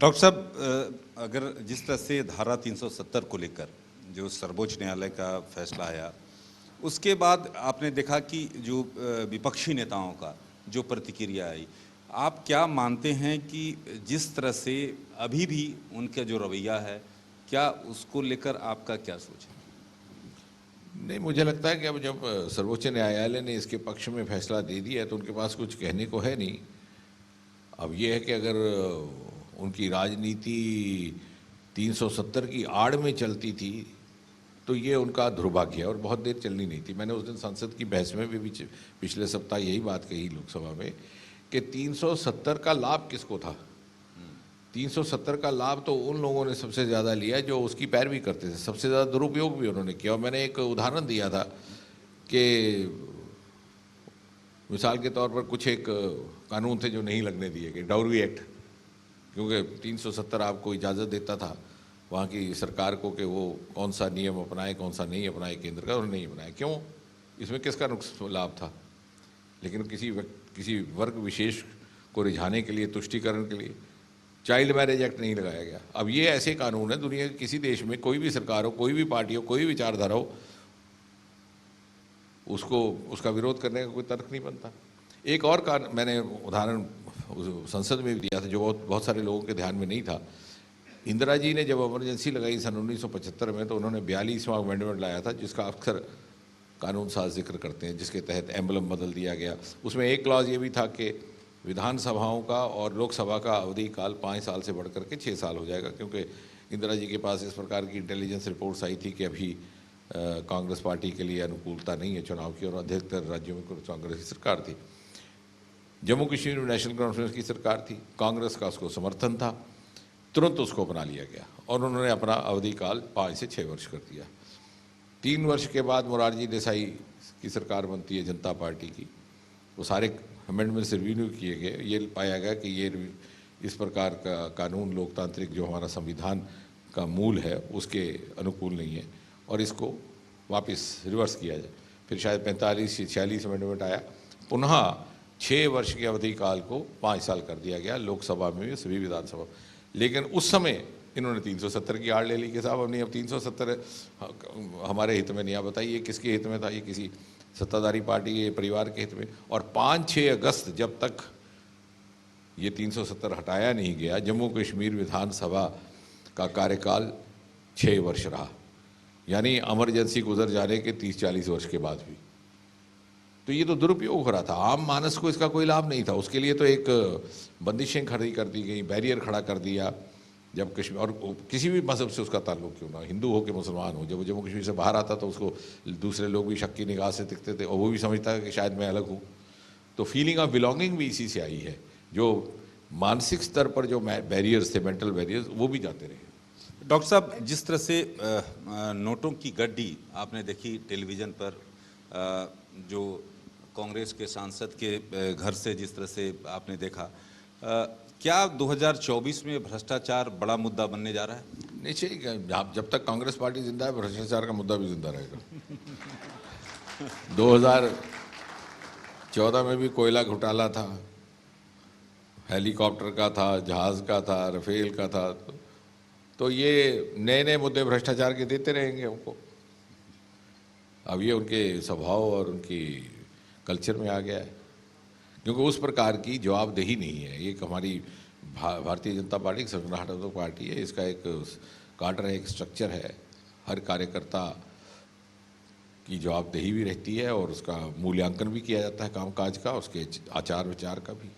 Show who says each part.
Speaker 1: Doctor साहब, अगर जिस तरह से धारा 370 को लेकर जो सर्वोच्च न्यायालय का फैसला आया, उसके बाद आपने देखा कि जो विपक्षी नेताओं का जो प्रतिक्रिया आई, आप क्या मानते हैं कि जिस तरह से अभी भी उनका जो रवैया है, क्या उसको लेकर आपका क्या सोच है?
Speaker 2: नहीं, मुझे लगता है कि अब जब सर्वोच्च न्यायालय ने इसके पक्ष में फैसला दे दिया है तो उनके पास कुछ कहने को है नहीं। अब ये है कि अगर उनकी राजनीति 370 की आड़ में चलती थी तो ये उनका दुर्भाग्य है, और बहुत देर चलनी नहीं थी। मैंने उस दिन संसद की बहस में भी पिछले सप्ताह यही बात कही लोकसभा में कि 370 का लाभ किसको था। 370 का लाभ तो उन लोगों ने सबसे ज़्यादा लिया जो उसकी पैरवी करते थे, सबसे ज़्यादा दुरुपयोग भी उन्होंने किया। और मैंने एक उदाहरण दिया था कि मिसाल के तौर पर कुछ एक कानून थे जो नहीं लगने दिए गए, डाउरी एक्ट, क्योंकि 370 आपको इजाज़त देता था वहाँ की सरकार को कि वो कौन सा नियम अपनाए कौन सा नहीं अपनाए केंद्र का, और नहीं अपनाए। क्यों? इसमें किसका लाभ था? लेकिन किसी वर्ग विशेष को रिझाने के लिए, तुष्टीकरण के लिए चाइल्ड मैरिज एक्ट नहीं लगाया गया। अब ये ऐसे कानून है, दुनिया के किसी देश में कोई भी सरकार हो, कोई भी पार्टी हो, कोई विचारधारा हो, उसका विरोध करने का कोई तर्क नहीं बनता। एक और मैंने उदाहरण संसद में भी दिया था जो बहुत सारे लोगों के ध्यान में नहीं था। इंदिरा जी ने जब इमरजेंसी लगाई सन 1975 में, तो उन्होंने 42वां अमेंडमेंट लाया था जिसका अक्सर कानून साज जिक्र करते हैं, जिसके तहत एम्बलम बदल दिया गया। उसमें एक क्लॉज ये भी था कि विधानसभाओं का और लोकसभा का अवधि काल 5 साल से बढ़कर के 6 साल हो जाएगा, क्योंकि इंदिरा जी के पास इस प्रकार की इंटेलिजेंस रिपोर्ट्स आई थी कि अभी कांग्रेस पार्टी के लिए अनुकूलता नहीं है चुनाव की, और अधिकतर राज्यों में कांग्रेस की सरकार थी। जम्मू कश्मीर में नेशनल कॉन्फ्रेंस की सरकार थी, कांग्रेस का उसको समर्थन था, तुरंत उसको अपना लिया गया और उन्होंने अपना अवधि काल 5 से 6 वर्ष कर दिया। 3 वर्ष के बाद मोरारजी देसाई की सरकार बनती है जनता पार्टी की, वो सारे अमेंडमेंट्स रिव्यू किए गए। ये पाया गया कि ये इस प्रकार का कानून लोकतांत्रिक जो हमारा संविधान का मूल है उसके अनुकूल नहीं है, और इसको वापस रिवर्स किया जाए। फिर शायद 45 या 46 अमेंडमेंट आया, पुनः 6 वर्ष की अवधि काल को 5 साल कर दिया गया, लोकसभा में भी सभी विधानसभा। लेकिन उस समय इन्होंने 370 की आड़ ले ली कि साहब अब नहीं, अब 370 हमारे हित में नहीं। आप बताइए किसके हित में था? ये किसी सत्ताधारी पार्टी के परिवार के हित में। और 5-6 अगस्त जब तक ये 370 हटाया नहीं गया, जम्मू कश्मीर विधानसभा का कार्यकाल 6 वर्ष रहा, यानी इमरजेंसी गुजर जाने के 30-40 वर्ष के बाद भी। तो ये तो दुरुपयोग हो रहा था, आम मानस को इसका कोई लाभ नहीं था। उसके लिए तो एक बंदिशें खड़ी कर दी गई, बैरियर खड़ा कर दिया। जब कश्मीर, और किसी भी मज़हब से उसका ताल्लुक़ क्यों ना, हिंदू हो कि मुसलमान हो, जब वो जम्मू कश्मीर से बाहर आता तो उसको दूसरे लोग भी शक की निगाह से दिखते थे, और वो भी समझता है कि शायद मैं अलग हूँ। तो फीलिंग ऑफ बिलोंगिंग भी इसी से आई है। जो मानसिक स्तर पर जो बैरियर्स थे, मेंटल बैरियर्स, वो भी जाते रहे।
Speaker 1: डॉक्टर साहब, जिस तरह से नोटों की गड्डी आपने देखी टेलीविज़न पर, जो कांग्रेस के सांसद के घर से जिस तरह से आपने देखा, क्या 2024 में भ्रष्टाचार बड़ा मुद्दा बनने जा रहा है?
Speaker 2: निश्चय, जब तक कांग्रेस पार्टी जिंदा है भ्रष्टाचार का मुद्दा भी जिंदा रहेगा। 2014 में भी कोयला घोटाला था, हेलीकॉप्टर का था, जहाज़ का था, राफेल का था। तो ये नए नए मुद्दे भ्रष्टाचार के देते रहेंगे हमको। अब ये उनके स्वभाव और उनकी कल्चर में आ गया है, क्योंकि उस प्रकार की जवाबदेही नहीं है। एक हमारी भारतीय जनता पार्टी संगठनात्मक पार्टी है, इसका एक काडर है, एक स्ट्रक्चर है। हर कार्यकर्ता की जवाबदेही भी रहती है और उसका मूल्यांकन भी किया जाता है कामकाज का, उसके आचार विचार का भी।